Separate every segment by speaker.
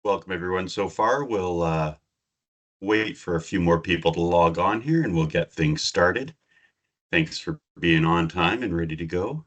Speaker 1: Welcome everyone so far. We'll wait for a few more people to log on here and we'll get things started. Thanks for being on time and ready to go.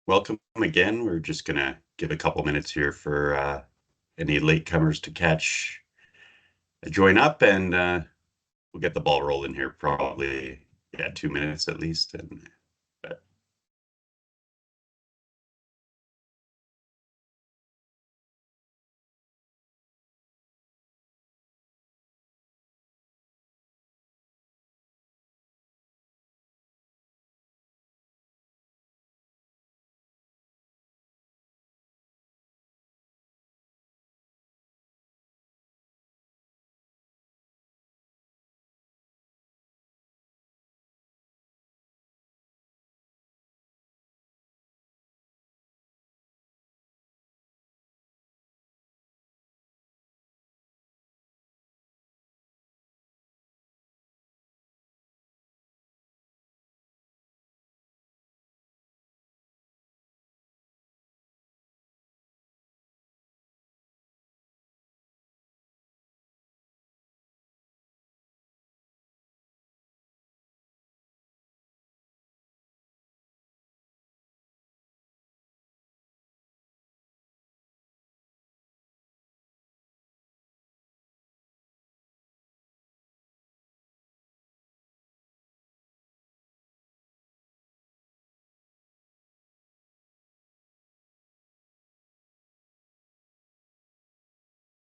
Speaker 1: Welcome again. We're just gonna give a couple minutes here for any latecomers to join up and we'll get the ball rolling here probably 2 minutes at least. And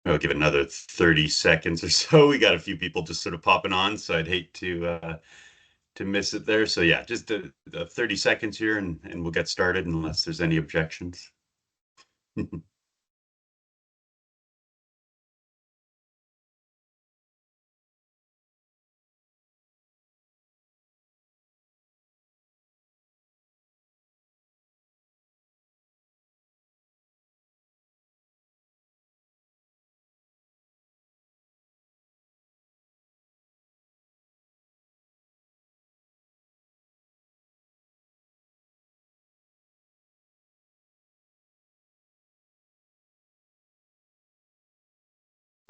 Speaker 1: I'll give another 30 seconds or so. We got a few people just sort of popping on, so I'd hate to miss it there. So yeah, just 30 seconds here and we'll get started unless there's any objections.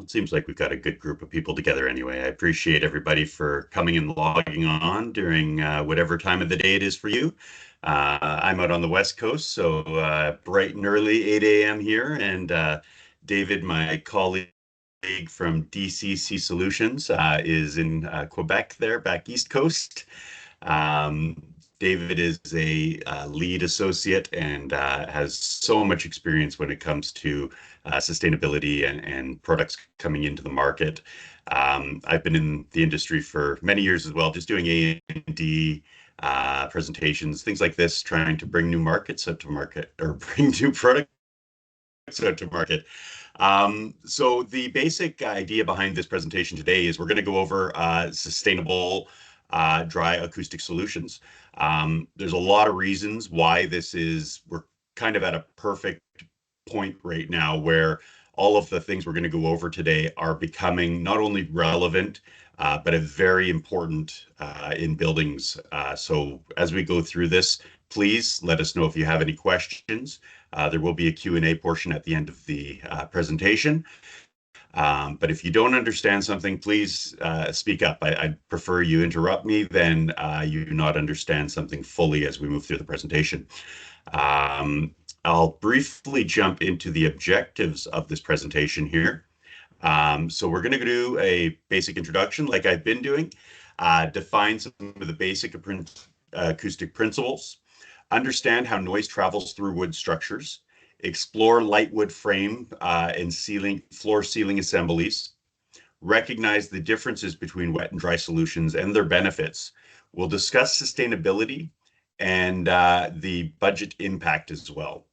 Speaker 1: It seems like we've got a good group of people together anyway. I appreciate everybody for coming and logging on during whatever time of the day it is for you. I'm out on the West Coast, so bright and early, 8 a.m. here. And David, my colleague from DCC Solutions, is in Quebec there, back East Coast. Um, David is a lead associate and has so much experience when it comes to sustainability and products coming into the market. I've been in the industry for many years as well, just doing A&D presentations, things like this, trying to bring new markets out to market or bring new products out to market. So the basic idea behind this presentation today is we're going to go over sustainable dry acoustic solutions. There's a lot of reasons why we're kind of at a perfect point right now where all of the things we're going to go over today are becoming not only relevant, but very important in buildings. So as we go through this, please let us know if you have any questions. There will be a Q&A portion at the end of the presentation. But if you don't understand something, please speak up. I prefer you interrupt me than you not understand something fully as we move through the presentation. Um, I'll briefly jump into the objectives of this presentation here. So we're going to do a basic introduction like I've been doing, define some of the basic acoustic principles, understand how noise travels through wood structures, explore light wood frame and floor ceiling assemblies, recognize the differences between wet and dry solutions and their benefits. We'll discuss sustainability and the budget impact as well.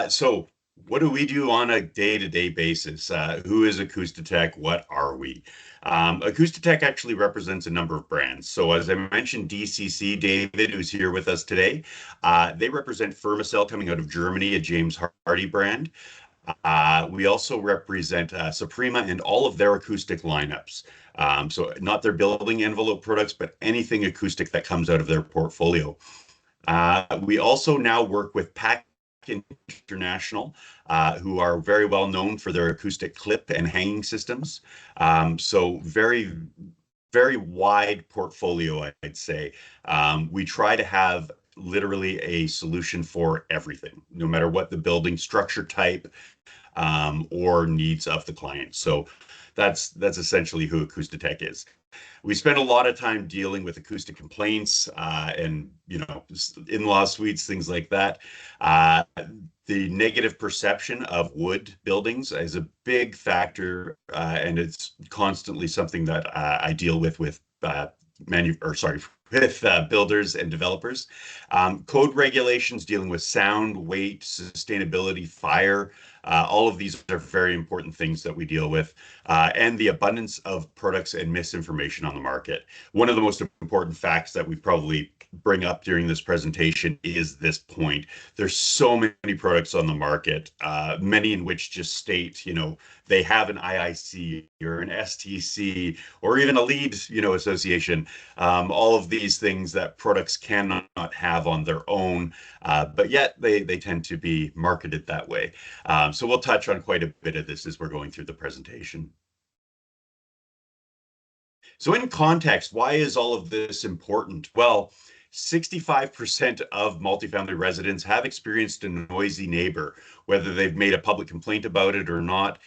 Speaker 1: So what do we do on a day-to-day basis? Who is Acoustic? What are we? Acoustic actually represents a number of brands. So as I mentioned, DCC, David, who's here with us today, they represent Firmacell coming out of Germany, a James Hardy brand. We also represent Suprema and all of their acoustic lineups. So not their building envelope products, but anything acoustic that comes out of their portfolio. We also now work with Pack International, who are very well known for their acoustic clip and hanging systems. So very wide portfolio, I'd say. We try to have literally a solution for everything, no matter what the building structure type or needs of the client. So that's essentially who Acoustic is. We spend a lot of time dealing with acoustic complaints and in-law suites, things like that. The negative perception of wood buildings is a big factor, and it's constantly something that I deal with with builders and developers. Code regulations dealing with sound, weight, sustainability, fire. All of these are very important things that we deal with, and the abundance of products and misinformation on the market. One of the most important facts that we probably bring up during this presentation is this point. There's so many products on the market, many in which just state, they have an IIC or an STC or even a LEED, association. All of these things that products cannot have on their own, but yet they tend to be marketed that way. So we'll touch on quite a bit of this as we're going through the presentation. So in context, why is all of this important? Well, 65% of multifamily residents have experienced a noisy neighbor, whether they've made a public complaint about it or not.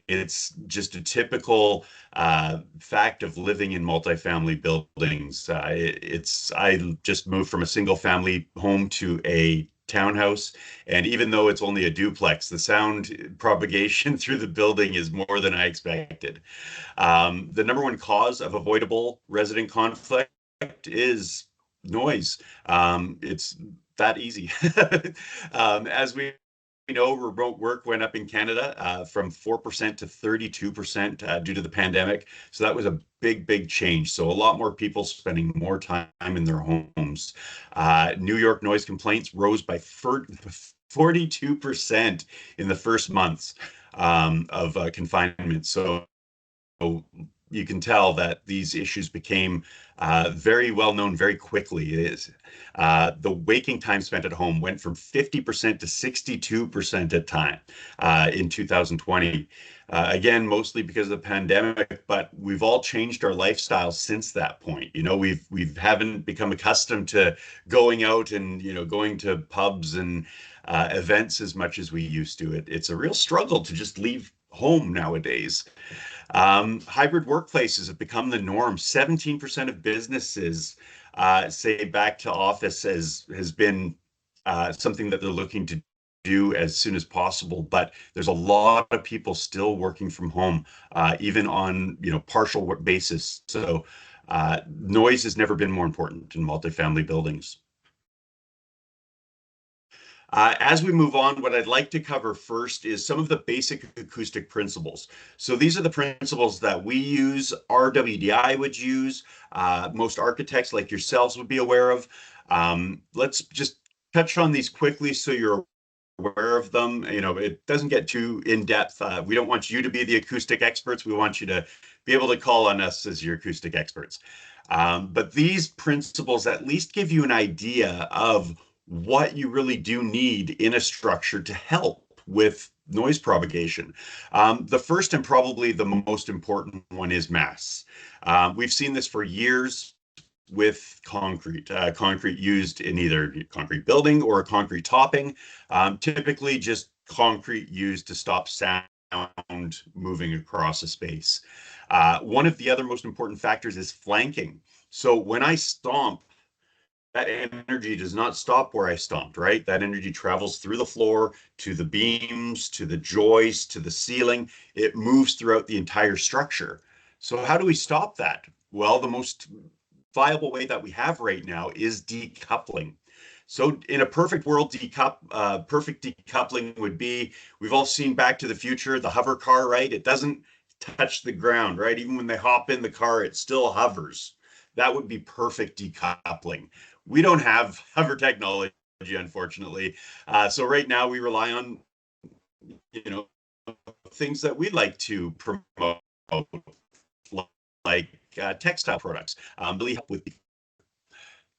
Speaker 1: It's just a typical fact of living in multifamily buildings. I just moved from a single family home to a townhouse, and even though it's only a duplex, the sound propagation through the building is more than I expected. The number one cause of avoidable resident conflict is noise. It's that easy. As we know, remote work went up in Canada from 4% to 32% due to the pandemic. So that was a big change. So a lot more people spending more time in their homes. New York noise complaints rose by 42% in the first months of confinement. So you can tell that these issues became very well known very quickly. The waking time spent at home went from 50% to 62% at time in 2020. Again, mostly because of the pandemic, but we've all changed our lifestyles since that point. We haven't become accustomed to going out and going to pubs and events as much as we used to. It's a real struggle to just leave home nowadays. Hybrid workplaces have become the norm. 17% of businesses say back to office has been something that they're looking to do as soon as possible. But there's a lot of people still working from home, even on partial basis. So noise has never been more important in multifamily buildings. As we move on, what I'd like to cover first is some of the basic acoustic principles. So these are the principles that we use, RWDI would use, most architects like yourselves would be aware of. Let's just touch on these quickly so you're aware of them. It doesn't get too in depth. We don't want you to be the acoustic experts. We want you to be able to call on us as your acoustic experts. But these principles at least give you an idea of what you really do need in a structure to help with noise propagation. The first and probably the most important one is mass. We've seen this for years. with concrete, concrete used in either concrete building or a concrete topping, typically just concrete used to stop sound moving across a space. One of the other most important factors is flanking. So when I stomp, that energy does not stop where I stomped, right? That energy travels through the floor to the beams, to the joists, to the ceiling. It moves throughout the entire structure. So, how do we stop that? Well, the most viable way that we have right now is decoupling. So, in a perfect world, perfect decoupling would be, we've all seen Back to the Future, the hover car, right? It doesn't touch the ground, right? Even when they hop in the car, it still hovers. That would be perfect decoupling. We don't have hover technology, unfortunately. So right now we rely on, you know, things that we like to promote, like textile products. Really help with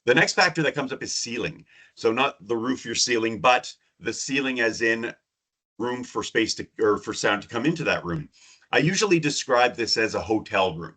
Speaker 1: the next factor that comes up is ceiling. So not the roof you're ceiling, but the ceiling as in room for space to or for sound to come into that room. I usually describe this as a hotel room.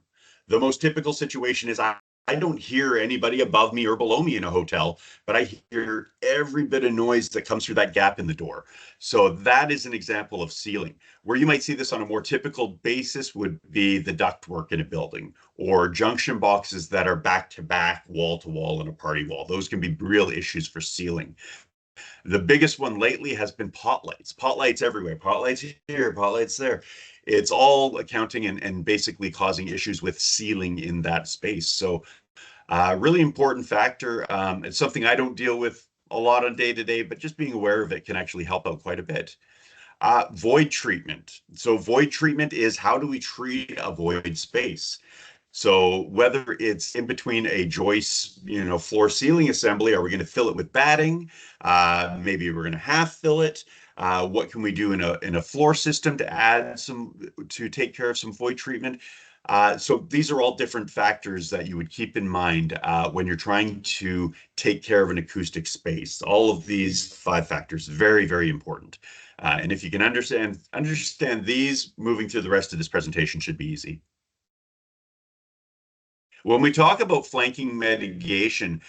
Speaker 1: The most typical situation is I don't hear anybody above me or below me in a hotel, but I hear every bit of noise that comes through that gap in the door. So that is an example of ceiling. Where you might see this on a more typical basis would be the ductwork in a building or junction boxes that are back to back, wall to wall in a party wall. Those can be real issues for ceiling. The biggest one lately has been pot lights. Pot lights everywhere. Pot lights here, pot lights there. It's all accounting and basically causing issues with ceiling in that space. So, really important factor. It's something I don't deal with a lot on day to day, but just being aware of it can actually help out quite a bit. Void treatment. So, void treatment is how do we treat a void space? So whether it's in between a joist, floor ceiling assembly, are we going to fill it with batting? Maybe we're going to half fill it. What can we do in a floor system to add to take care of some void treatment? So these are all different factors that you would keep in mind when you're trying to take care of an acoustic space. All of these five factors, very, very important. And if you can understand these, moving through the rest of this presentation should be easy. When we talk about flanking mitigation,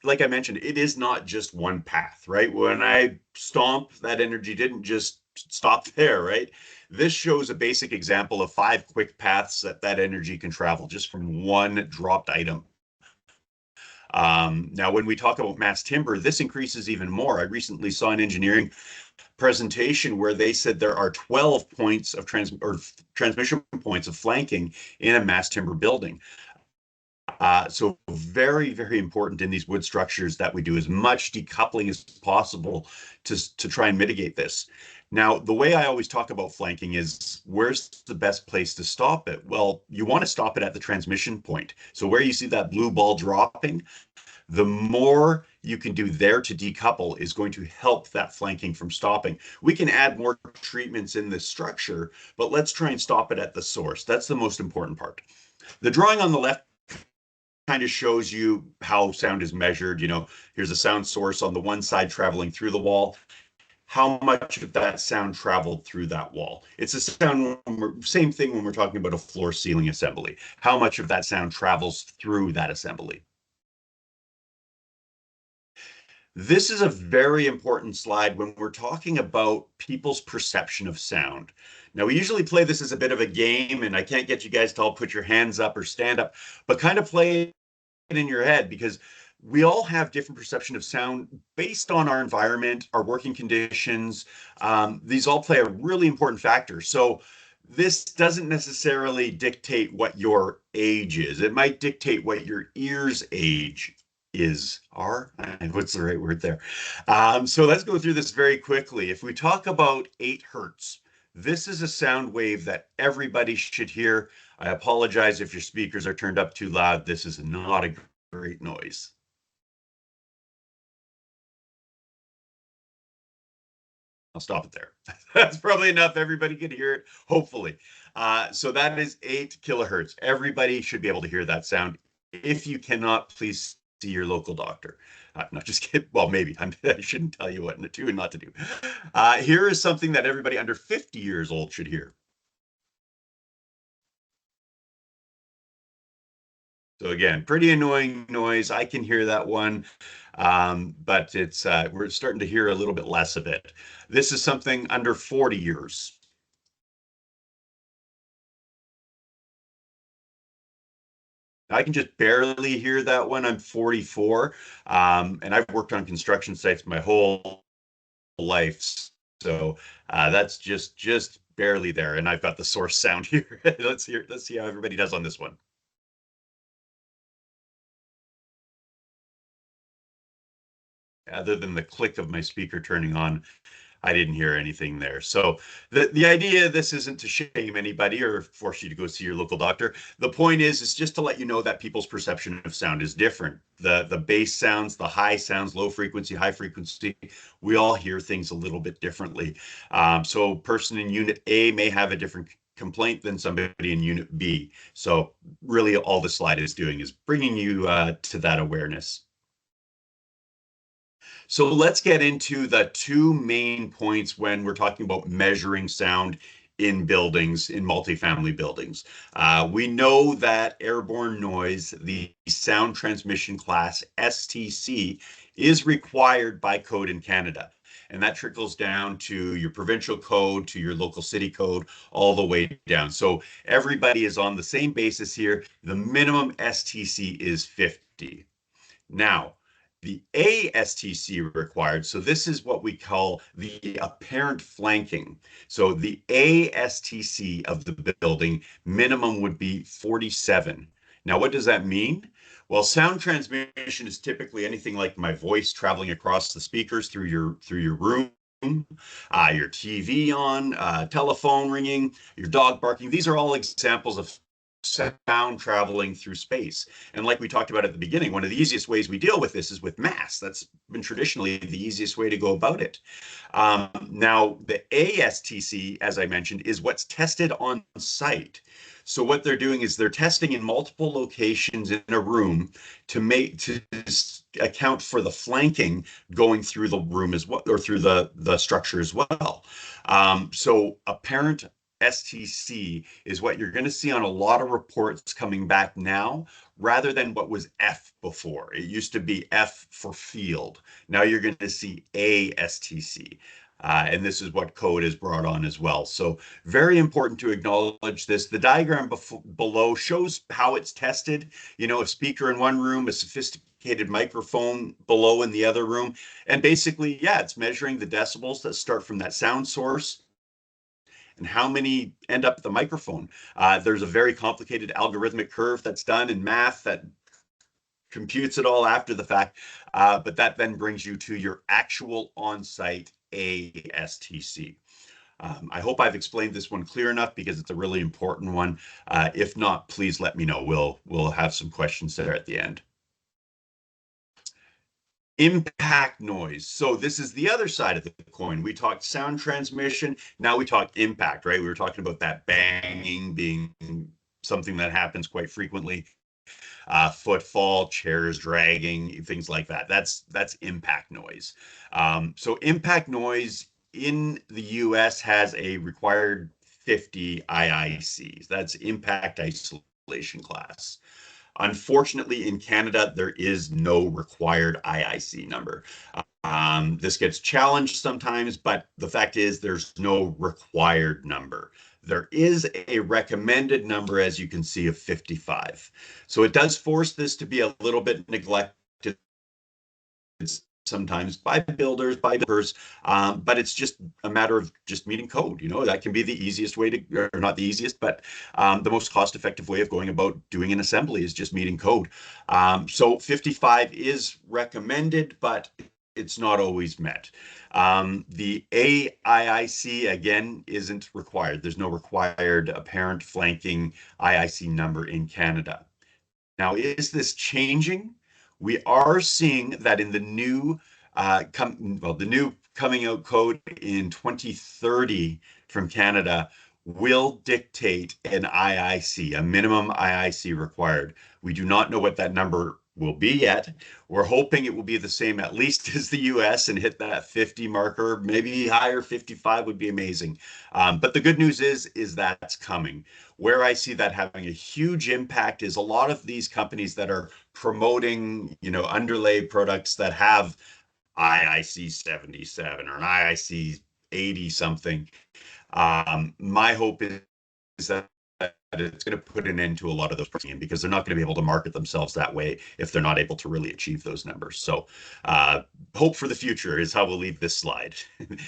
Speaker 1: like I mentioned, it is not just one path, right? When I stomp, that energy didn't just stop there, right? This shows a basic example of 5 quick paths that energy can travel just from one dropped item. Now, when we talk about mass timber, this increases even more. I recently saw an engineering presentation where they said there are 12 points of transmission points of flanking in a mass timber building. So very, very important in these wood structures that we do as much decoupling as possible to try and mitigate this. Now, the way I always talk about flanking is where's the best place to stop it? Well, you want to stop it at the transmission point. So where you see that blue ball dropping, the more you can do there to decouple is going to help that flanking from stopping. We can add more treatments in this structure, but let's try and stop it at the source. That's the most important part. The drawing on the left kind of shows you how sound is measured. Here's a sound source on the one side traveling through the wall. How much of that sound traveled through that wall? It's a same thing when we're talking about a floor ceiling assembly. How much of that sound travels through that assembly? This is a very important slide when we're talking about people's perception of sound. Now, we usually play this as a bit of a game, and I can't get you guys to all put your hands up or stand up, but kind of play in your head because we all have different perception of sound based on our environment, our working conditions. These all play a really important factor. So this doesn't necessarily dictate what your age is. It might dictate what your ear's age is. What's the right word there? So let's go through this very quickly. If we talk about 8 hertz, this is a sound wave that everybody should hear. I apologize if your speakers are turned up too loud. This is not a great noise. I'll stop it there. That's probably enough. Everybody can hear it, hopefully. So that is 8 kilohertz. Everybody should be able to hear that sound. If you cannot, please see your local doctor. Not just kidding. Well, maybe I shouldn't tell you what to do and not to do. Here is something that everybody under 50 years old should hear. So again, pretty annoying noise. I can hear that one, but it's we're starting to hear a little bit less of it. This is something under 40 years. I can just barely hear that one. I'm 44, and I've worked on construction sites my whole life, so that's just barely there. And I've got the source sound here. Let's hear. Let's see how everybody does on this one. Other than the click of my speaker turning on, I didn't hear anything there. So the idea of this isn't to shame anybody or force you to go see your local doctor. The point is just to let you know that people's perception of sound is different. The bass sounds, the high sounds, low frequency, high frequency, we all hear things a little bit differently. So person in unit A may have a different complaint than somebody in unit B. So really all the slide is doing is bringing you to that awareness. So let's get into the two main points when we're talking about measuring sound in buildings, in multifamily buildings. We know that airborne noise, the sound transmission class STC, is required by code in Canada. And that trickles down to your provincial code, to your local city code, all the way down. So everybody is on the same basis here. The minimum STC is 50. Now, the ASTC required, so this is what we call the apparent flanking. So the ASTC of the building minimum would be 47. Now, what does that mean? Well, sound transmission is typically anything like my voice traveling across the speakers through your room, your TV on, telephone ringing, your dog barking. These are all examples of sound traveling through space. And like we talked about at the beginning, one of the easiest ways we deal with this is with mass. That's been traditionally the easiest way to go about it. Now, the ASTC, as I mentioned, is what's tested on site. So what they're doing is they're testing in multiple locations in a room to account for the flanking going through the room as well, or through the structure as well. So apparent STC is what you're going to see on a lot of reports coming back now, rather than what was F before. It used to be F for field. Now you're going to see ASTC. And this is what code is brought on as well. So very important to acknowledge this. The diagram below shows how it's tested. You know, a speaker in one room, a sophisticated microphone below in the other room. And basically, yeah, it's measuring the decibels that start from that sound source and how many end up at the microphone. There's a very complicated algorithmic curve that's done in math that computes it all after the fact, but that then brings you to your actual on-site ASTC. I hope I've explained this one clear enough because it's a really important one. If not, please let me know. We'll have some questions there at the end. Impact noise. So this is the other side of the coin. We talked sound transmission. Now we talk impact, right? We were talking about that banging being something that happens quite frequently. Footfall, chairs dragging, things like that. That's impact noise. So impact noise in the US has a required 50 IICs. That's impact isolation class. Unfortunately, in Canada, there is no required IIC number. This gets challenged sometimes, but the fact is there's no required number. There is a recommended number, as you can see, of 55. So it does force this to be a little bit neglected sometimes by builders, by developers, but it's just a matter of just meeting code. You know, that can be the easiest way to, or not the easiest, but the most cost-effective way of going about doing an assembly is just meeting code. So 55 is recommended, but it's not always met. The AIIC, again, isn't required. There's no required apparent flanking IIC number in Canada. Now, is this changing? We are seeing that in the new the new coming out code in 2030 from Canada will dictate an IIC, a minimum IIC required. We do not know what that number will be yet. We're hoping it will be the same at least as the US and hit that 50 marker, maybe higher. 55 would be amazing. But the good news is that's coming. Where I see that having a huge impact is a lot of these companies that are promoting, underlay products that have IIC 77 or an IIC 80 something. My hope is that it's going to put an end to a lot of those because they're not going to be able to market themselves that way if they're not able to really achieve those numbers. So, hope for the future is how we'll leave this slide.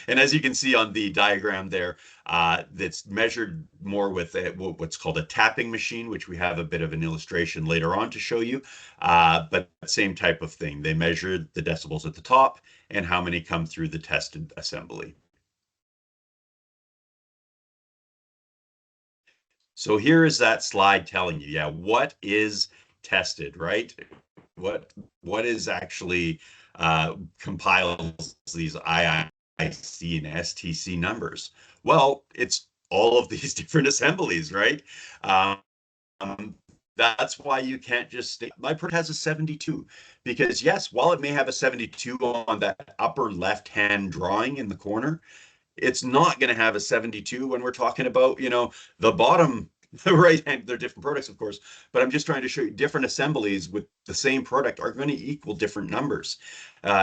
Speaker 1: And as you can see on the diagram there, that's measured more with what's called a tapping machine, which we have a bit of an illustration later on to show you. But same type of thing. They measured the decibels at the top and how many come through the tested assembly. So here is that slide telling you, yeah, what is tested, right? What is actually compiles these IIC and STC numbers? Well, it's all of these different assemblies, right? Um, that's why you can't just state my product has a 72 because yes, while it may have a 72 on that upper left-hand drawing in the corner, it's not going to have a 72 when we're talking about, the bottom, the right hand. They're different products, of course, but I'm just trying to show you different assemblies with the same product are going to equal different numbers.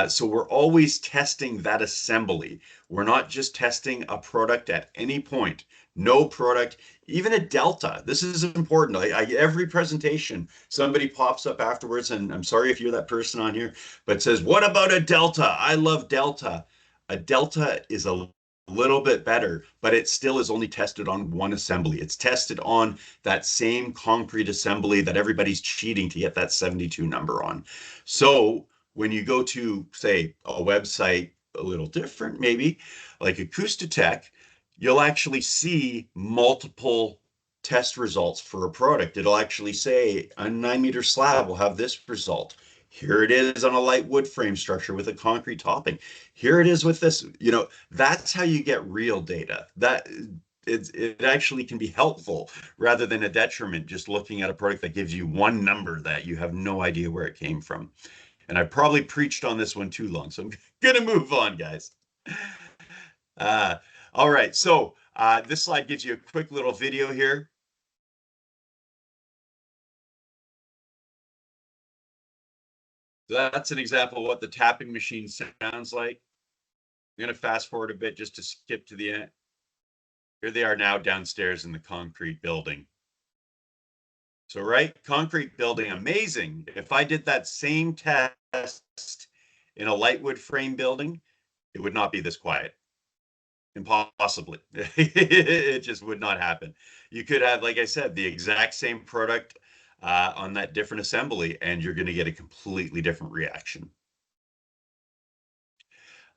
Speaker 1: So we're always testing that assembly. We're not just testing a product at any point. No product, even a delta. This is important. Every presentation, somebody pops up afterwards, and I'm sorry if you're that person on here, but says, "What about a delta? I love delta." A delta is a little bit better, but it still is only tested on one assembly. It's tested on that same concrete assembly that everybody's cheating to get that 72 number on. So when you go to, say, a website a little different, maybe like Acoustic, you'll actually see multiple test results for a product. It'll actually say a 9-meter slab will have this result. Here it is on a light wood frame structure with a concrete topping. Here it is with this. That's how you get real data. It actually can be helpful rather than a detriment just looking at a product that gives you one number that you have no idea where it came from. And I probably preached on this one too long, so I'm going to move on, guys. Uh, all right, so this slide gives you a quick little video here. So that's an example of what the tapping machine sounds like. I'm going to fast forward a bit just to skip to the end. Here they are now downstairs in the concrete building. So, right, concrete building, amazing. If I did that same test in a lightwood frame building, it would not be this quiet. Impossibly. It just would not happen. You could have, like I said, the exact same product on that different assembly, and you're going to get a completely different reaction.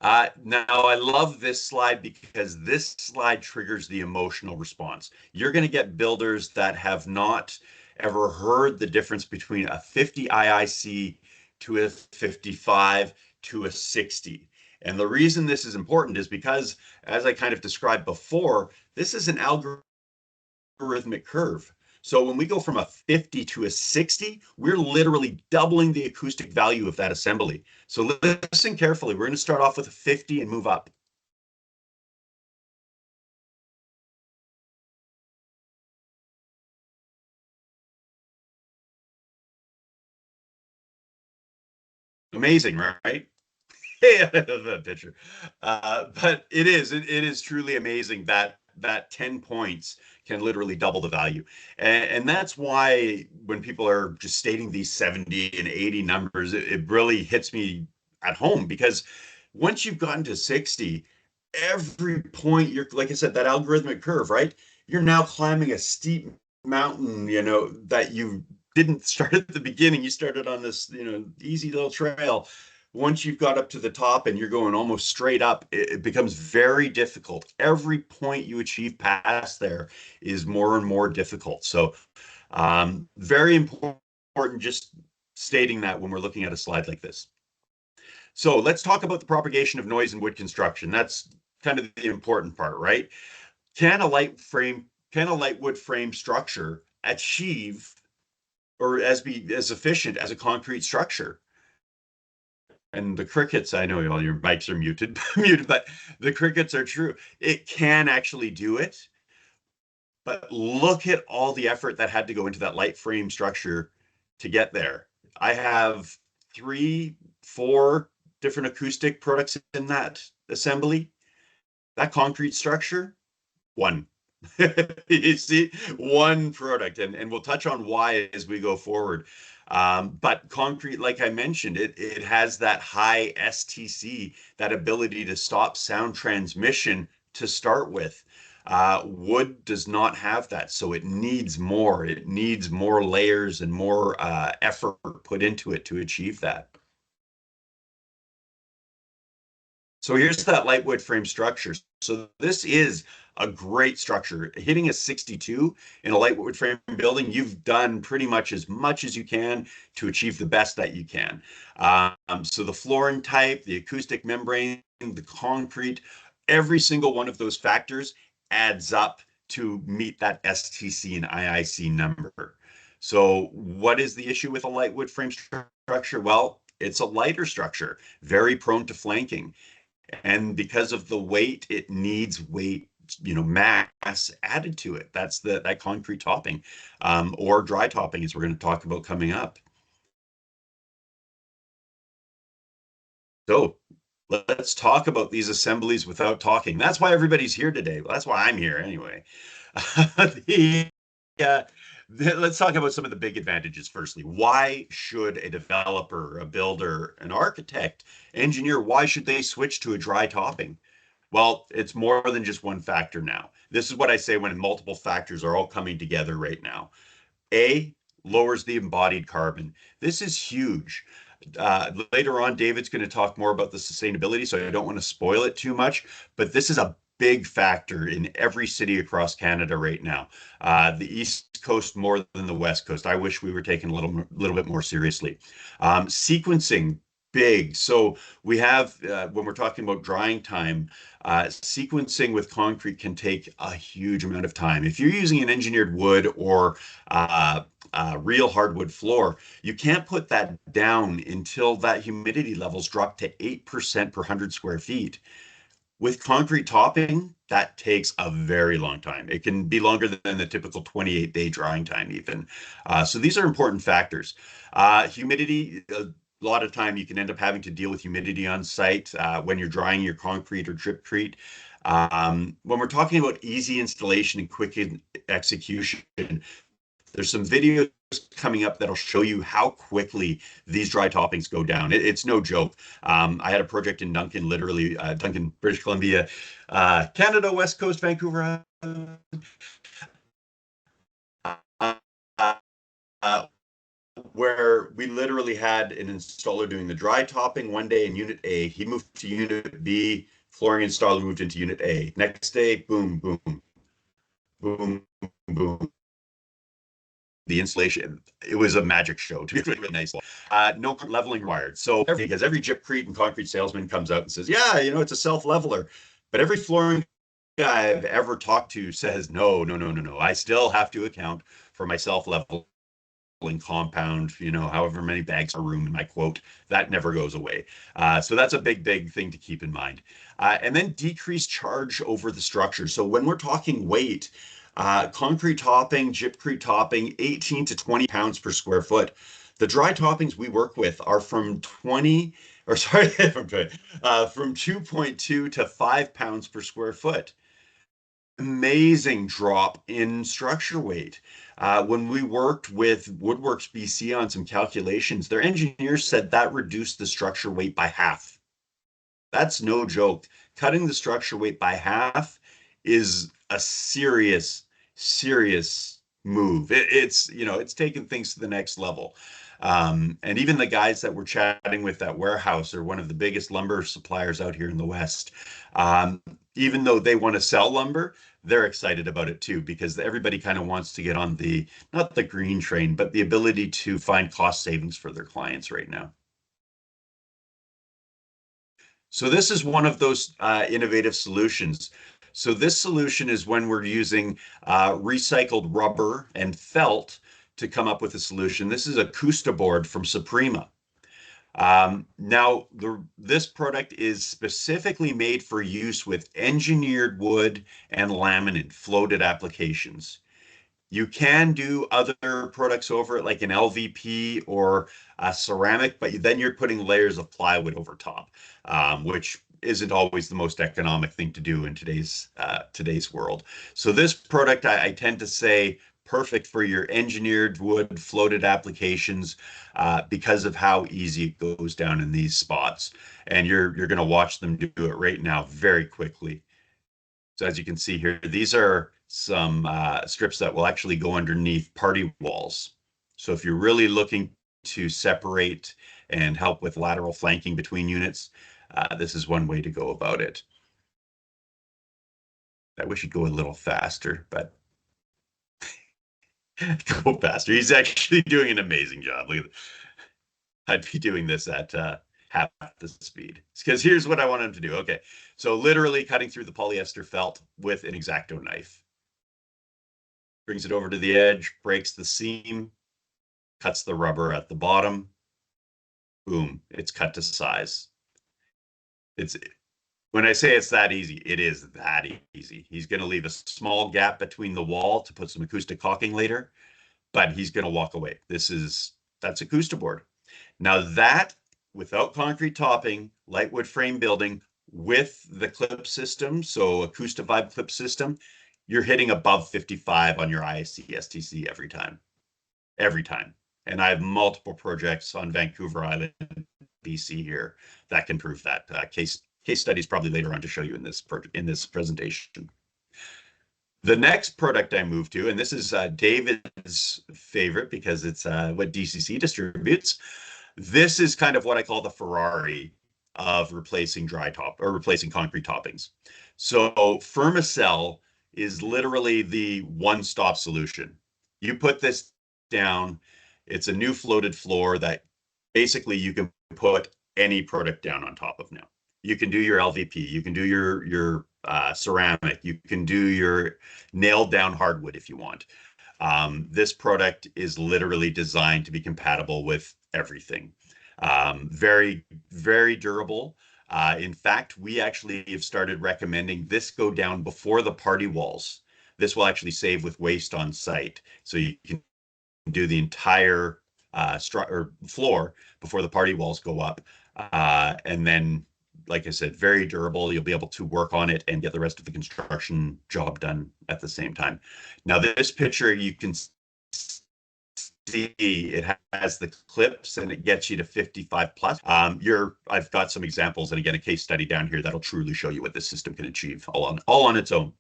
Speaker 1: Now, I love this slide because this slide triggers the emotional response. You're going to get builders that have not ever heard the difference between a 50 IIC to a 55 to a 60. And the reason this is important is because, as I kind of described before, this is an algorithmic curve. So when we go from a 50 to a 60, we're literally doubling the acoustic value of that assembly. So listen carefully. We're going to start off with a 50 and move up. Amazing, right? Hey, I love that picture. But it is truly amazing that 10 points can literally double the value. And that's why when people are just stating these 70 and 80 numbers, it really hits me at home because once you've gotten to 60, every point you're, like I said, that algorithmic curve, right? You're now climbing a steep mountain, that you didn't start at the beginning. You started on this, easy little trail. Once you've got up to the top and you're going almost straight up, it becomes very difficult. Every point you achieve past there is more and more difficult. So, very important just stating that when we're looking at a slide like this. So let's talk about the propagation of noise in wood construction. That's kind of the important part, right? Can a light wood frame structure achieve or be as efficient as a concrete structure. And the crickets, I know all your mics are muted, muted, but the crickets are true. It can actually do it, but look at all the effort that had to go into that light frame structure to get there. I have three, four different acoustic products in that assembly. That concrete structure, one. You see, one product, and we'll touch on why as we go forward. But concrete, like I mentioned, it has that high STC, that ability to stop sound transmission to start with. Wood does not have that, so it needs more. It needs more layers and more effort put into it to achieve that. So here's that light wood frame structure. So this is a great structure. Hitting a 62 in a light wood frame building, you've done pretty much as you can to achieve the best that you can. So the flooring type, the acoustic membrane, the concrete, every single one of those factors adds up to meet that STC and IIC number. So what is the issue with a light wood frame structure? Well, it's a lighter structure, very prone to flanking. And because of the weight, it needs weight, mass added to it. That's that concrete topping, or dry topping, as we're going to talk about coming up. So let's talk about these assemblies without talking. That's why everybody's here today. Well, that's why I'm here anyway. the, uh, let's talk about some of the big advantages firstly. Why should a developer, a builder, an architect, engineer, why should they switch to a dry topping? Well, it's more than just one factor now. This is what I say when multiple factors are all coming together right now. A, lowers the embodied carbon. This is huge. Later on, David's going to talk more about the sustainability, so I don't want to spoil it too much, but this is a big factor in every city across Canada right now. The East Coast more than the West Coast. I wish we were taken a little bit more seriously. Sequencing, big. So we have, when we're talking about drying time, sequencing with concrete can take a huge amount of time. If you're using an engineered wood or real hardwood floor, you can't put that down until that humidity levels drop to 8% per 100 square feet. With concrete topping, that takes a very long time. It can be longer than the typical 28-day drying time, even. So these are important factors. Humidity, a lot of time you can end up having to deal with humidity on site when you're drying your concrete or dripcrete. When we're talking about easy installation and quick execution, there's some videos coming up that'll show you how quickly these dry toppings go down. It's no joke. I had a project in Duncan, literally Duncan, British Columbia, Canada, West Coast, Vancouver, uh, uh, where we literally had an installer doing the dry topping one day in Unit A. He moved to Unit B. Flooring installer moved into Unit A. Next day, boom, boom, boom, boom. The insulation, it was a magic show, to be really, really nice. No leveling required. So because every gypcrete and concrete salesman comes out and says, yeah, it's a self leveler. But every flooring guy I've ever talked to says, no, no, no, no, no. I still have to account for my self leveling compound, however many bags per room in my quote, that never goes away. So that's a big, big thing to keep in mind. And then decrease charge over the structure. So when we're talking weight, concrete topping, gypcrete topping, 18 to 20 pounds per square foot. The dry toppings we work with are from 20, or sorry, from 2.2 to 5 pounds per square foot. Amazing drop in structure weight. When we worked with Woodworks BC on some calculations, their engineers said that reduced the structure weight by half. That's no joke. Cutting the structure weight by half is a serious, serious move. It's taken things to the next level. And even the guys that we're chatting with at warehouse are one of the biggest lumber suppliers out here in the West. Even though they want to sell lumber, they're excited about it too, because everybody kind of wants to get on not the green train, but the ability to find cost savings for their clients right now. So this is one of those innovative solutions. So this solution is when we're using recycled rubber and felt to come up with a solution. This is a Board from Suprema. Now, this product is specifically made for use with engineered wood and laminate floated applications. You can do other products over it, like an LVP or a ceramic, but then you're putting layers of plywood over top, which isn't always the most economic thing to do in today's world. So this product, I tend to say, perfect for your engineered wood floated applications because of how easy it goes down in these spots. And you're going to watch them do it right now very quickly. So as you can see here, these are some strips that will actually go underneath party walls. So if you're really looking to separate and help with lateral flanking between units, this is one way to go about it. I wish you'd go a little faster, but go faster. He's actually doing an amazing job. Look at I'd be doing this at half the speed. Because here's what I want him to do. Okay, so literally cutting through the polyester felt with an X-Acto knife. Brings it over to the edge, breaks the seam, cuts the rubber at the bottom. Boom, it's cut to size. It's when I say it's that easy, it is that easy. He's going to leave a small gap between the wall to put some acoustic caulking later, but he's going to walk away. That's Acoustiboard. Now that, without concrete topping, light wood frame building with the clip system, so Acoustivibe clip system, you're hitting above 55 on your ISC STC every time. Every time. And I have multiple projects on Vancouver Island, BC here that can prove that. Case studies probably later on to show you in this presentation. The next product I moved to, and this is David's favorite because it's what DCC distributes. This is kind of what I call the Ferrari of replacing replacing concrete toppings. So Fermacell is literally the one-stop solution. You put this down, it's a new floated floor that basically you can put any product down on top of now. You can do your LVP, you can do your ceramic, you can do your nailed down hardwood if you want. This product is literally designed to be compatible with everything. Very, very durable. In fact, we actually have started recommending this go down before the party walls. This will actually save with waste on site. So you can do the entire floor before the party walls go up. And then, like I said, very durable. You'll be able to work on it and get the rest of the construction job done at the same time. Now, this picture, you can see it has the clips and it gets you to 55 plus. I've got some examples and again, a case study down here that'll truly show you what this system can achieve all on its own.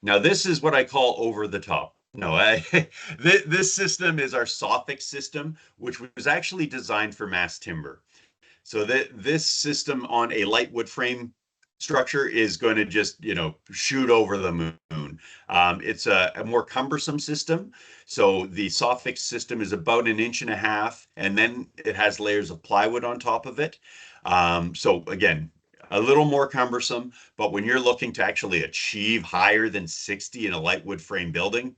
Speaker 1: Now, this is what I call over the top. No, this system is our Sofix system, which was actually designed for mass timber. So this system on a light wood frame structure is going to just, shoot over the moon. It's a more cumbersome system. So the Sofix system is about 1.5 inches, and then it has layers of plywood on top of it. So again, a little more cumbersome, but when you're looking to actually achieve higher than 60 in a light wood frame building,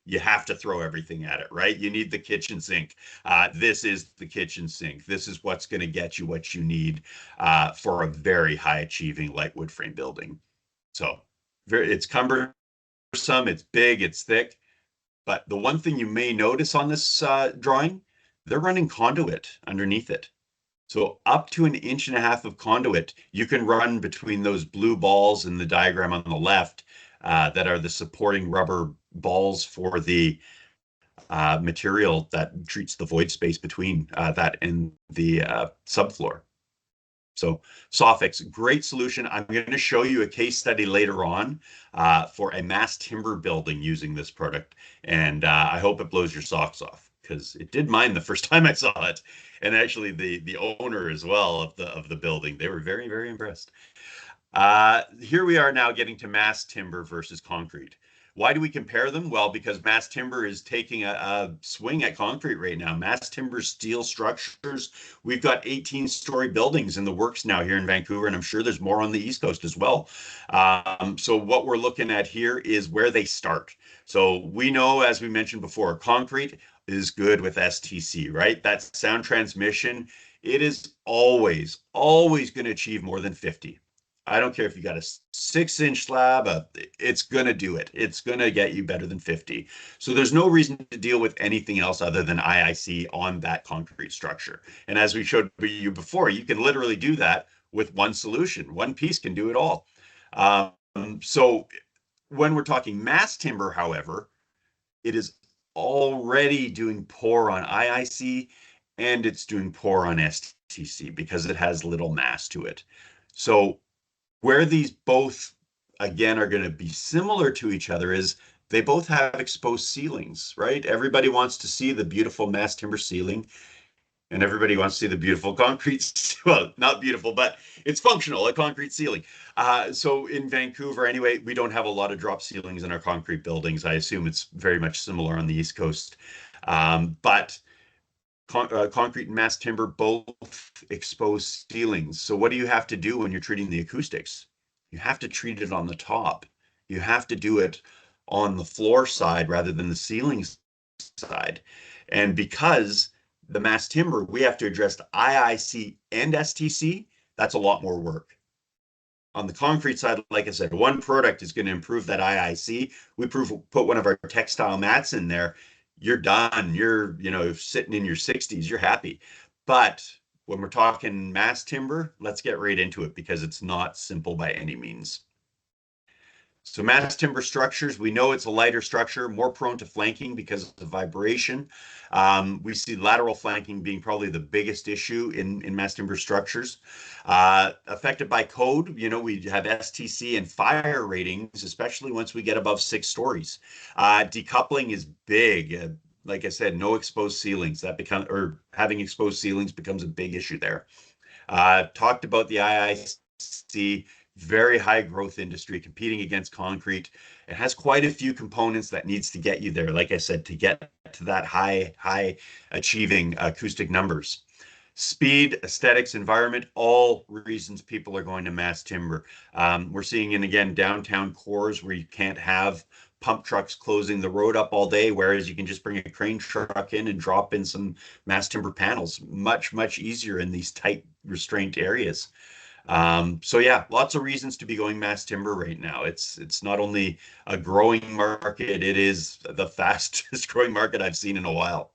Speaker 1: you have to throw everything at it, right? You need the kitchen sink. This is the kitchen sink. This is what's going to get you what you need for a very high achieving light wood frame building. So it's cumbersome, it's big, it's thick. But the one thing you may notice on this drawing, they're running conduit underneath it. So up to 1.5 inches of conduit, you can run between those blue balls in the diagram on the left that are the supporting rubber balls for the material that treats the void space between that and the subfloor. So Sofix, great solution. I'm going to show you a case study later on for a mass timber building using this product. And I hope it blows your socks off because it did mine the first time I saw it. And actually the owner as well of the building, they were very, very impressed. Here we are now getting to mass timber versus concrete. Why do we compare them? Well, because mass timber is taking a swing at concrete right now. Mass timber steel structures. We've got 18-story buildings in the works now here in Vancouver, and I'm sure there's more on the East Coast as well. So what we're looking at here is where they start. So we know, as we mentioned before, concrete is good with STC, right? That sound transmission, it is always going to achieve more than 50. I don't care if you got a 6-inch slab, it's going to do it. It's going to get you better than 50. So there's no reason to deal with anything else other than IIC on that concrete structure. And as we showed you before, you can literally do that with one solution. One piece can do it all. So when we're talking mass timber, however, it is already doing poor on IIC and it's doing poor on STC because it has little mass to it. So where these both, again, are going to be similar to each other is they both have exposed ceilings, right? Everybody wants to see the beautiful mass timber ceiling, and everybody wants to see the beautiful concrete, well, not beautiful, but it's functional, a concrete ceiling. So in Vancouver, anyway, we don't have a lot of drop ceilings in our concrete buildings. I assume it's very much similar on the East Coast. But concrete and mass timber both expose ceilings. So what do you have to do when you're treating the acoustics? You have to treat it on the top. You have to do it on the floor side rather than the ceiling side. And because the mass timber, we have to address IIC and STC, that's a lot more work. On the concrete side, like I said, one product is going to improve that IIC. We put one of our textile mats in there, you're done. You're, sitting in your 60s, you're happy. But when we're talking mass timber, let's get right into it because it's not simple by any means. So mass timber structures, we know it's a lighter structure, more prone to flanking because of vibration. We see lateral flanking being probably the biggest issue in mass timber structures. Affected by code, we have STC and fire ratings, especially once we get above 6 stories. Decoupling is big. Like I said, no exposed ceilings. Having exposed ceilings becomes a big issue there. Talked about the IIC, very high growth industry competing against concrete. It has quite a few components that needs to get you there, like I said, to get to that high achieving acoustic numbers. Speed, aesthetics, environment, all reasons people are going to mass timber. We're seeing in, again, downtown cores where you can't have pump trucks closing the road up all day, whereas you can just bring a crane truck in and drop in some mass timber panels. Much easier in these tight, restrained areas. So yeah, lots of reasons to be going mass timber right now. It's not only a growing market, it is the fastest growing market I've seen in a while.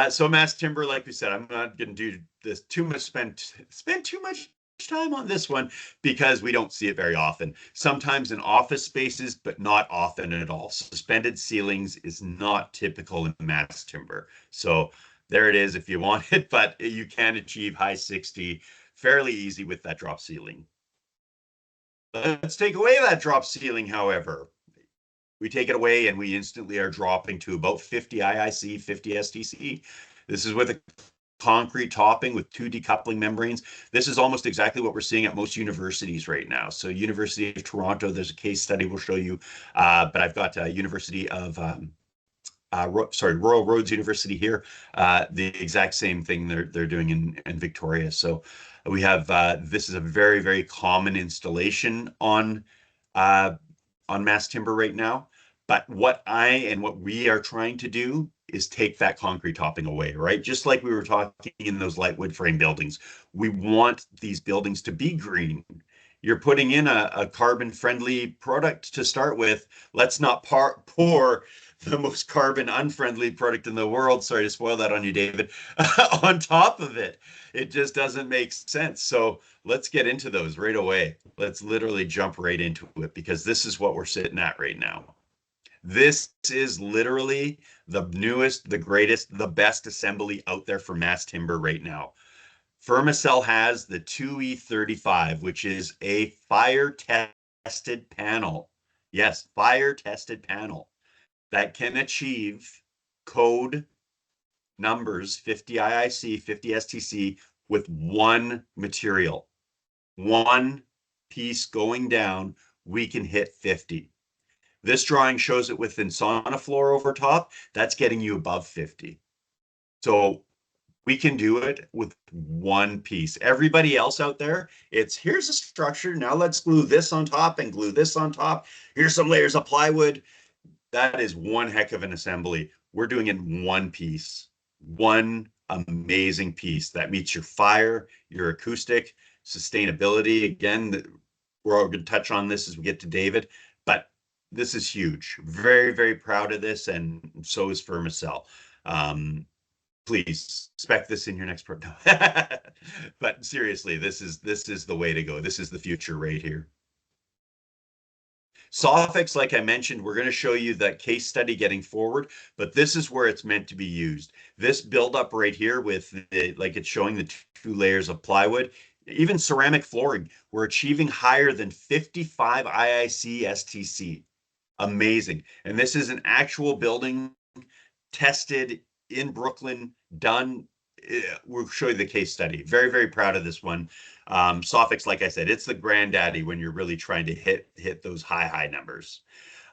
Speaker 1: So mass timber, like we said, I'm not going to do this too much, spend too much time on this one because we don't see it very often. Sometimes in office spaces, but not often at all. Suspended ceilings is not typical in mass timber. So there it is if you want it, but you can achieve high 60 fairly easy with that drop ceiling. Let's take away that drop ceiling, however. We take it away and we instantly are dropping to about 50 IIC, 50 STC. This is with a concrete topping with 2 decoupling membranes. This is almost exactly what we're seeing at most universities right now. So University of Toronto, there's a case study we'll show you, but I've got University of Royal Roads University here, the exact same thing they're doing in Victoria. So we have this is a very common installation on mass timber right now. But what we are trying to do is take that concrete topping away, right? Just like we were talking in those light wood frame buildings, we want these buildings to be green. You're putting in a carbon friendly product to start with. Let's not pour the most carbon unfriendly product in the world, sorry to spoil that on you, David, on top of it. It just doesn't make sense. So let's get into those right away. Let's literally jump right into it because this is what we're sitting at right now. This is literally the newest, the greatest, the best assembly out there for mass timber right now. Fermacell has the 2E35, which is a fire-tested panel. Yes, fire-tested panel that can achieve code numbers 50 IIC, 50 STC with one material. One piece going down, we can hit 50. This drawing shows it with sauna floor over top. That's getting you above 50. So we can do it with one piece. Everybody else out there, it's here's a structure. Now let's glue this on top and glue this on top. Here's some layers of plywood. That is one heck of an assembly. We're doing it in one piece, one amazing piece that meets your fire, your acoustic, sustainability. Again, we're all going to touch on this as we get to David, but this is huge. Very, very proud of this, and so is Firmacell. Please expect this in your next pro. But seriously, this is the way to go. This is the future right here. Sofix, like I mentioned, we're going to show you that case study getting forward, but this is where it's meant to be used. This buildup right here with like it's showing the two layers of plywood, even ceramic flooring, we're achieving higher than 55 IIC STC. Amazing. And this is an actual building tested in Brooklyn, done. We'll show you the case study. Very, very proud of this one. Sofix, like I said, it's the granddaddy when you're really trying to hit those high numbers.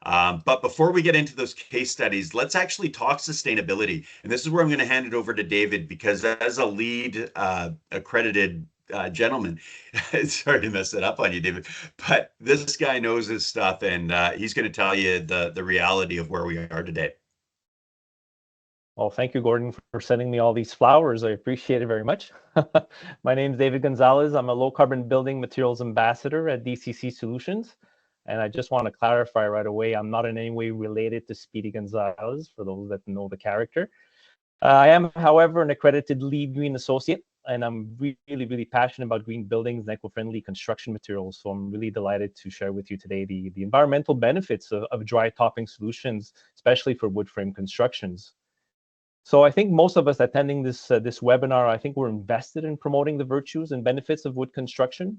Speaker 1: But before we get into those case studies, let's actually talk sustainability. And this is where I'm going to hand it over to David, because as a lead accredited gentleman, sorry to mess it up on you, David, but this guy knows his stuff, and he's going to tell you the reality of where we are today.
Speaker 2: Well, thank you, Gordon, for sending me all these flowers. I appreciate it very much. My name is David Gonzalez. I'm a low-carbon building materials ambassador at DCC Solutions. And I just want to clarify right away, I'm not in any way related to Speedy Gonzalez, for those that know the character. I am, however, an accredited lead green associate, and I'm really, really passionate about green buildings and eco-friendly construction materials. So I'm really delighted to share with you today the environmental benefits of dry topping solutions, especially for wood frame constructions. So I think most of us attending this webinar, I think we're invested in promoting the virtues and benefits of wood construction.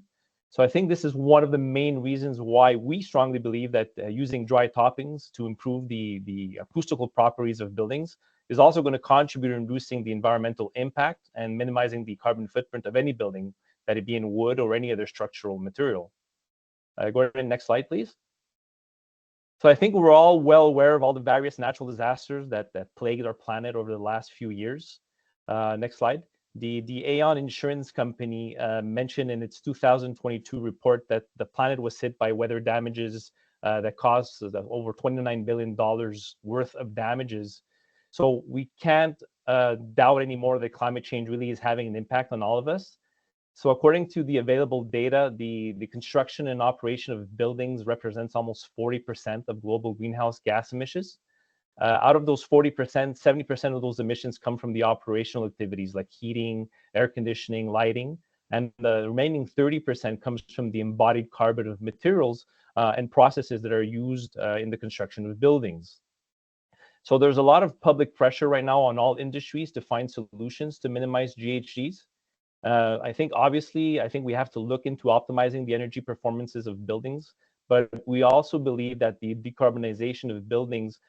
Speaker 2: So I think this is one of the main reasons why we strongly believe that using dry toppings to improve the acoustical properties of buildings is also going to contribute in reducing the environmental impact and minimizing the carbon footprint of any building, that it be in wood or any other structural material. Go ahead, next slide, please. So I think we're all well aware of all the various natural disasters that plagued our planet over the last few years. Next slide. The Aon Insurance Company mentioned in its 2022 report that the planet was hit by weather damages that caused over $29 billion worth of damages. So we can't doubt anymore that climate change really is having an impact on all of us. So according to the available data, the construction and operation of buildings represents almost 40% of global greenhouse gas emissions. Out of those 40%, 70% of those emissions come from the operational activities like heating, air conditioning, lighting, and the remaining 30% comes from the embodied carbon of materials and processes that are used in the construction of buildings. So there's a lot of public pressure right now on all industries to find solutions to minimize GHGs. I think we have to look into optimizing the energy performances of buildings, but we also believe that the decarbonization of buildings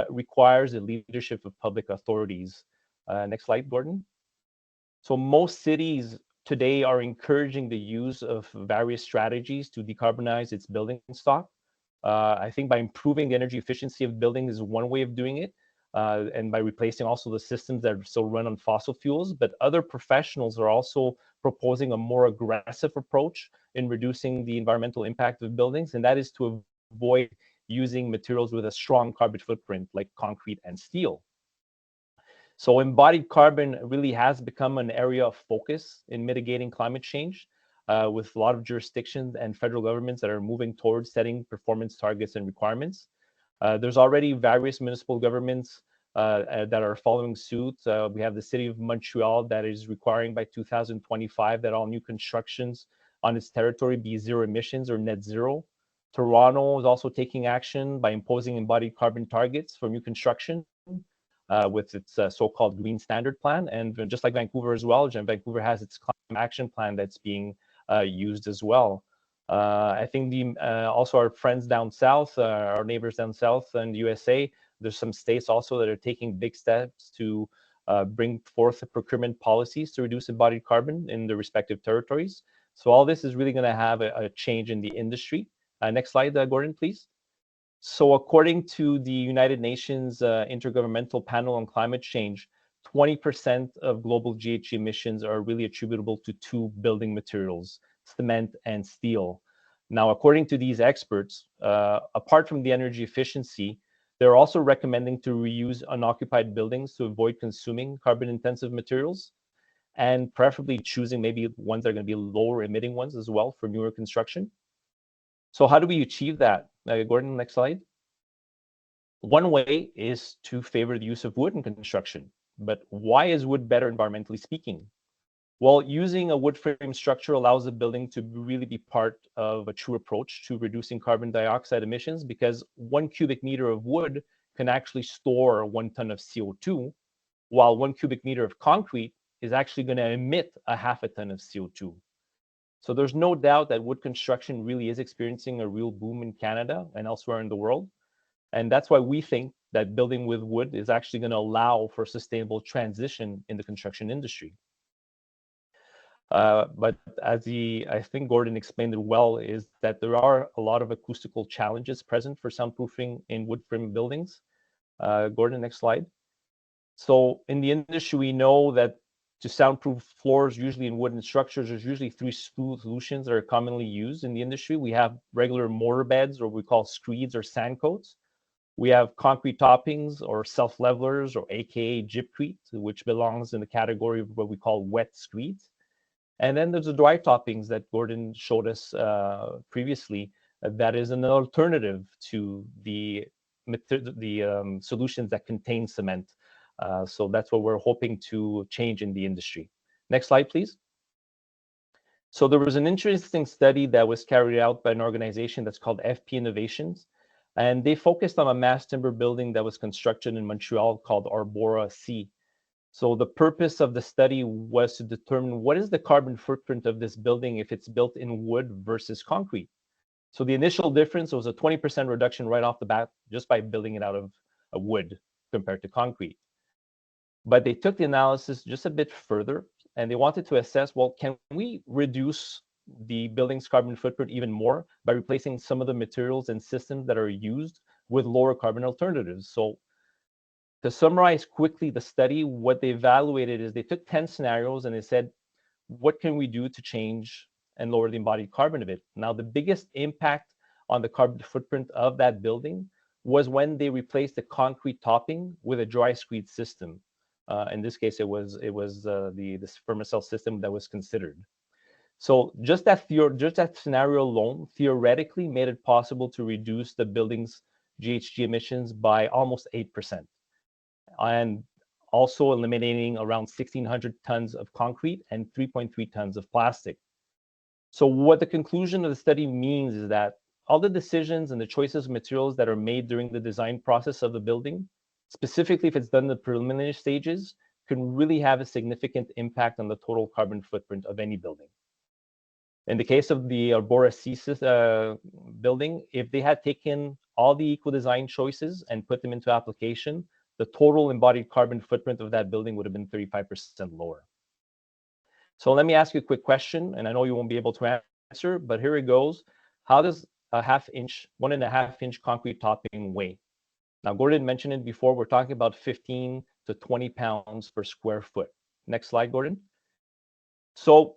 Speaker 2: requires the leadership of public authorities. Next slide, Gordon. So most cities today are encouraging the use of various strategies to decarbonize its building stock. I think by improving the energy efficiency of buildings is one way of doing it. And by replacing also the systems that still run on fossil fuels. But other professionals are also proposing a more aggressive approach in reducing the environmental impact of buildings, and that is to avoid using materials with a strong carbon footprint like concrete and steel. So embodied carbon really has become an area of focus in mitigating climate change, with a lot of jurisdictions and federal governments that are moving towards setting performance targets and requirements. There's already various municipal governments that are following suit. We have the city of Montreal that is requiring by 2025 that all new constructions on its territory be zero emissions or net zero. Toronto is also taking action by imposing embodied carbon targets for new construction with its so-called Green Standard Plan. And just like Vancouver as well, Vancouver has its climate action plan that's being used as well. I think also our friends down south, our neighbors down south in the USA, there's some states also that are taking big steps to bring forth procurement policies to reduce embodied carbon in their respective territories. So all this is really going to have a change in the industry. Next slide, Gordon, please. So according to the United Nations Intergovernmental Panel on Climate Change, 20% of global GHG emissions are really attributable to two building materials, cement and steel. Now, according to these experts, apart from the energy efficiency, they're also recommending to reuse unoccupied buildings to avoid consuming carbon-intensive materials, and preferably choosing maybe ones that are going to be lower emitting ones as well for newer construction. So how do we achieve that? Gordon, next slide. One way is to favor the use of wood in construction. But why is wood better environmentally speaking? Well, using a wood frame structure allows the building to really be part of a true approach to reducing carbon dioxide emissions, because 1 cubic meter of wood can actually store 1 ton of CO2, while 1 cubic meter of concrete is actually going to emit a half a ton of CO2. So there's no doubt that wood construction really is experiencing a real boom in Canada and elsewhere in the world. And that's why we think that building with wood is actually going to allow for sustainable transition in the construction industry. But as I think Gordon explained it well, is that there are a lot of acoustical challenges present for soundproofing in wood frame buildings. Gordon, next slide. So in the industry, we know that to soundproof floors, usually in wooden structures, there's usually three solutions that are commonly used in the industry. We have regular mortar beds, or we call screeds or sand coats. We have concrete toppings or self-levelers, or AKA gypcrete, which belongs in the category of what we call wet screeds. And then there's the dry toppings that Gordon showed us previously. That is an alternative to the solutions that contain cement. So that's what we're hoping to change in the industry. Next slide, please. So there was an interesting study that was carried out by an organization that's called FP Innovations. And they focused on a mass timber building that was constructed in Montreal called Arbora C. So the purpose of the study was to determine what is the carbon footprint of this building if it's built in wood versus concrete. So the initial difference was a 20% reduction right off the bat just by building it out of wood compared to concrete. But they took the analysis just a bit further, and they wanted to assess, well, can we reduce the building's carbon footprint even more by replacing some of the materials and systems that are used with lower carbon alternatives? So to summarize quickly the study, what they evaluated is they took 10 scenarios and they said, what can we do to change and lower the embodied carbon of it? Now, the biggest impact on the carbon footprint of that building was when they replaced the concrete topping with a dry screed system. In this case, it was this Fermacell system that was considered. So just that scenario alone theoretically made it possible to reduce the building's GHG emissions by almost 8%, and also eliminating around 1,600 tons of concrete and 3.3 tons of plastic. So what the conclusion of the study means is that all the decisions and the choices of materials that are made during the design process of the building, specifically if it's done in the preliminary stages, can really have a significant impact on the total carbon footprint of any building. In the case of the Arbora C building, if they had taken all the eco design choices and put them into application, the total embodied carbon footprint of that building would have been 35% lower. So let me ask you a quick question, and I know you won't be able to answer, but here it goes. How does a 1.5-inch concrete topping weigh? Now, Gordon mentioned it before, we're talking about 15 to 20 pounds per square foot. Next slide, Gordon. So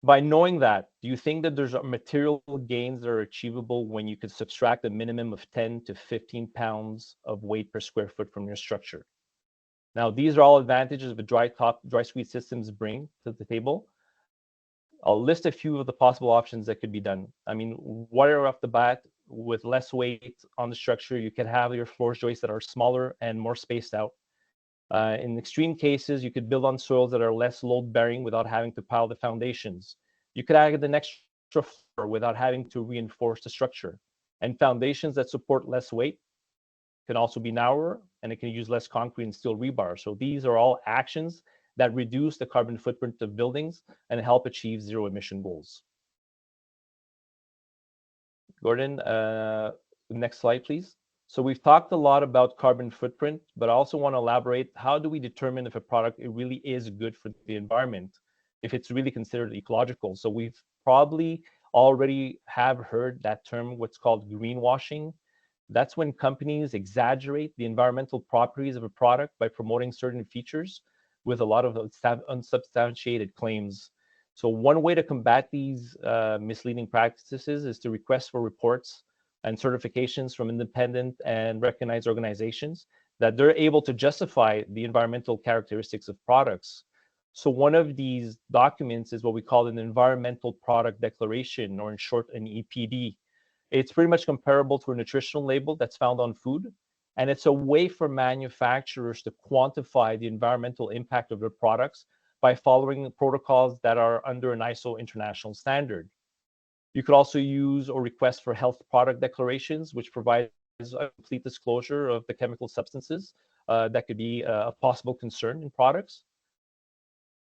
Speaker 2: by knowing that, do you think that there's material gains that are achievable when you could subtract a minimum of 10 to 15 pounds of weight per square foot from your structure? Now, these are all advantages the dry screed systems bring to the table. I'll list a few of the possible options that could be done. I mean, right off the bat, with less weight on the structure, you could have your floor joists that are smaller and more spaced out. In extreme cases, you could build on soils that are less load-bearing without having to pile the foundations. You could add an extra floor without having to reinforce the structure. And foundations that support less weight can also be narrower, and it can use less concrete and steel rebar. So these are all actions that reduce the carbon footprint of buildings and help achieve zero emission goals. Gordon, next slide, please. So we've talked a lot about carbon footprint, but I also want to elaborate, how do we determine if a product it really is good for the environment, if it's really considered ecological? So we've probably already have heard that term, what's called greenwashing. That's when companies exaggerate the environmental properties of a product by promoting certain features with a lot of unsubstantiated claims. So one way to combat these misleading practices is to request for reports and certifications from independent and recognized organizations that they're able to justify the environmental characteristics of products. So one of these documents is what we call an environmental product declaration, or in short, an EPD. It's pretty much comparable to a nutritional label that's found on food. And it's a way for manufacturers to quantify the environmental impact of their products by following protocols that are under an ISO international standard. You could also use or request for health product declarations, which provides a complete disclosure of the chemical substances that could be a possible concern in products.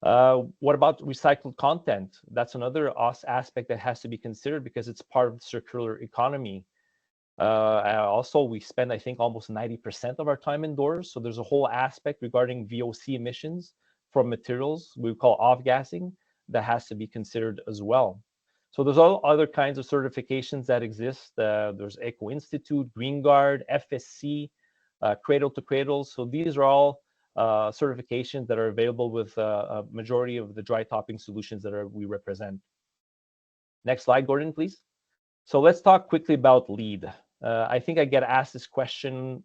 Speaker 2: What about recycled content? That's another aspect that has to be considered because it's part of the circular economy. Also, we spend, I think, almost 90% of our time indoors. So there's a whole aspect regarding VOC emissions from materials we call off-gassing that has to be considered as well. So there's all other kinds of certifications that exist. There's Eco Institute, Green Guard, FSC, Cradle to Cradle. So these are all certifications that are available with a majority of the dry topping solutions that we represent. Next slide, Gordon, please. So let's talk quickly about LEED. I think I get asked this question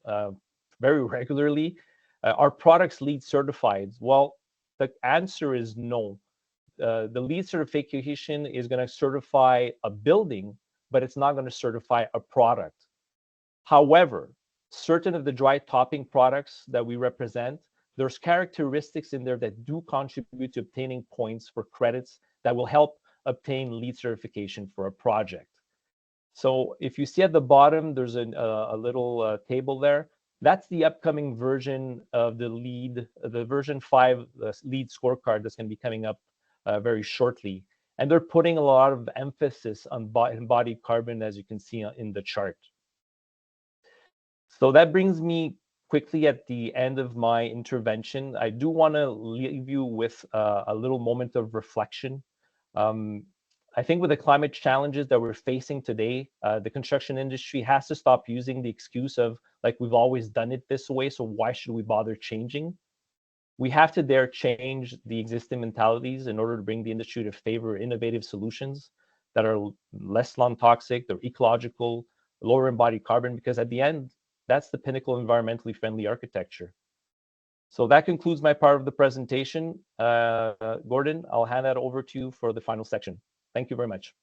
Speaker 2: very regularly. Are products LEED certified? Well, the answer is no. The LEED certification is going to certify a building, but it's not going to certify a product. However, certain of the dry topping products that we represent, there's characteristics in there that do contribute to obtaining points for credits that will help obtain LEED certification for a project. So if you see at the bottom, there's a little table there. That's the upcoming version of the LEED, the version 5 LEED scorecard that's going to be coming up very shortly. And they're putting a lot of emphasis on embodied carbon, as you can see in the chart. So that brings me quickly at the end of my intervention. I do want to leave you with a little moment of reflection. I think with the climate challenges that we're facing today, the construction industry has to stop using the excuse of, like, we've always done it this way, so why should we bother changing? We have to dare change the existing mentalities in order to bring the industry to favor innovative solutions that are less non-toxic, they're ecological, lower embodied carbon, because at the end, that's the pinnacle of environmentally friendly architecture. So that concludes my part of the presentation. Gordon, I'll hand that over to you for the final section. Thank you very much.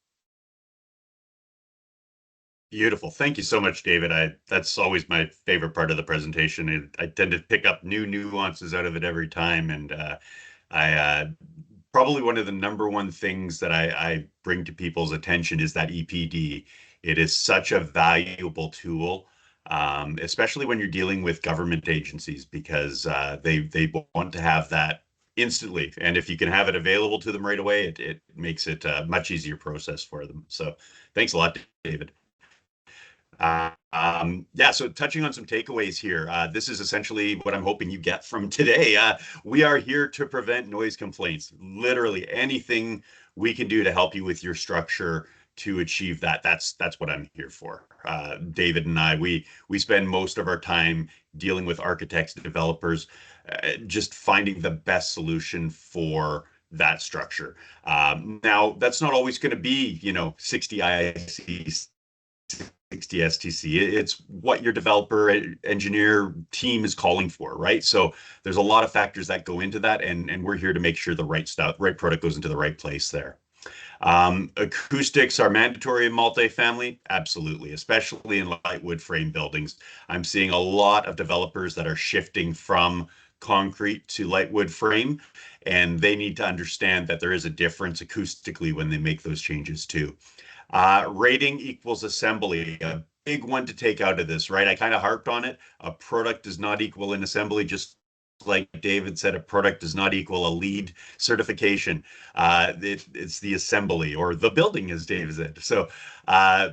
Speaker 1: Beautiful. Thank you so much, David. That's always my favorite part of the presentation. I tend to pick up new nuances out of it every time. And I probably one of the number one things that I bring to people's attention is that EPD. It is such a valuable tool, especially when you're dealing with government agencies, because they want to have that instantly. And if you can have it available to them right away, it makes it a much easier process for them. So thanks a lot, David. Yeah, so touching on some takeaways here, this is essentially what I'm hoping you get from today. We are here to prevent noise complaints. Literally anything we can do to help you with your structure to achieve that. That's what I'm here for. David and I, we spend most of our time dealing with architects, developers, just finding the best solution for that structure. Now, that's not always going to be, 60 IIC, 60 STC. It's what your developer engineer team is calling for, right? So there's a lot of factors that go into that, and we're here to make sure the right stuff, right product goes into the right place there. Acoustics are mandatory in multifamily, absolutely, especially in light wood frame buildings. I'm seeing a lot of developers that are shifting from concrete to light wood frame, and they need to understand that there is a difference acoustically when they make those changes too. Rating equals assembly, a big one to take out of this, right? I kind of harped on it. A product does not equal an assembly, just like David said, a product does not equal a LEED certification. It's the assembly or the building, as Dave said. So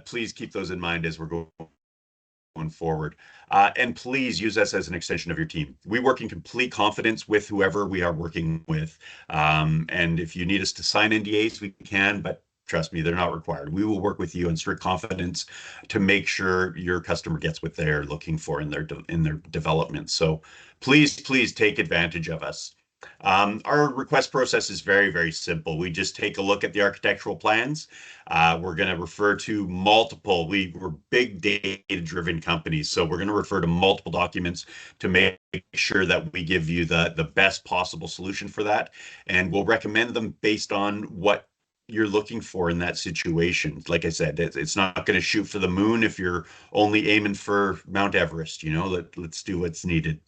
Speaker 1: please keep those in mind as we're going forward. And please use us as an extension of your team. We work in complete confidence with whoever we are working with. And if you need us to sign NDAs, we can, but trust me, they're not required. We will work with you in strict confidence to make sure your customer gets what they're looking for in their development. So please take advantage of us. Our request process is very, very simple. We just take a look at the architectural plans. We're going to refer to multiple, we're big data-driven companies, so we're going to refer to multiple documents to make sure that we give you the best possible solution for that. And we'll recommend them based on what you're looking for in that situation. Like I said, it's not going to shoot for the moon if you're only aiming for Mount Everest. Let's do what's needed.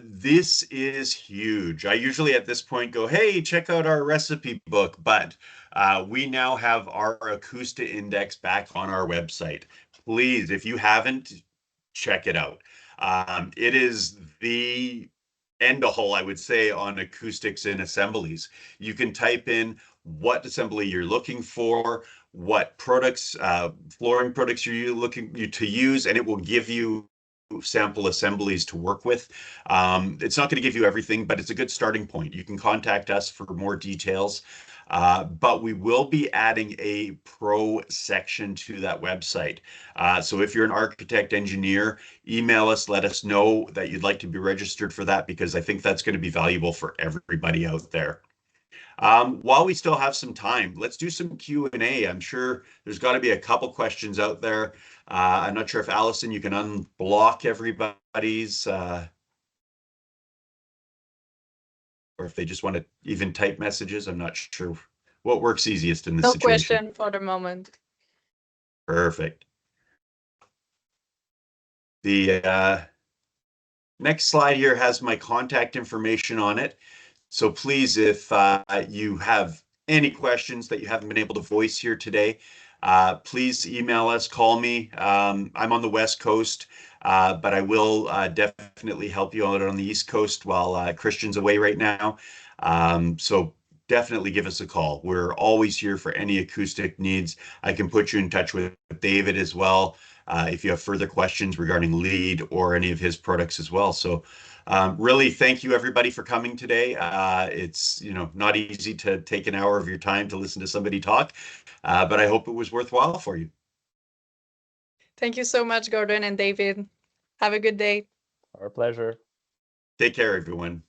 Speaker 1: This is huge. I usually at this point go, hey, check out our recipe book, but we now have our Acoustic Index back on our website. Please, if you haven't, check it out. It is the end-all, I would say, on acoustics and assemblies. You can type in what assembly you're looking for, what products, flooring products you're looking to use, and it will give you sample assemblies to work with. It's not going to give you everything, but it's a good starting point. You can contact us for more details. But we will be adding a pro section to that website. So if you're an architect engineer, email us, let us know that you'd like to be registered for that, because I think that's going to be valuable for everybody out there. While we still have some time, let's do some Q&A. I'm sure there's got to be a couple questions out there. I'm not sure if Allison, you can unblock everybody's, or if they just want to even type messages. I'm not sure what works easiest in this situation.
Speaker 3: No question for the moment.
Speaker 1: Perfect. The next slide here has my contact information on it. So please, if you have any questions that you haven't been able to voice here today, please email us, call me. I'm on the West Coast, but I will definitely help you out on the East Coast while Christian's away right now. So definitely give us a call. We're always here for any acoustic needs. I can put you in touch with David as well if you have further questions regarding LEED or any of his products as well. So really, thank you everybody for coming today. It's not easy to take an hour of your time to listen to somebody talk, but I hope it was worthwhile for you.
Speaker 3: Thank you so much, Gordon and David. Have a good day.
Speaker 2: Our pleasure.
Speaker 1: Take care, everyone.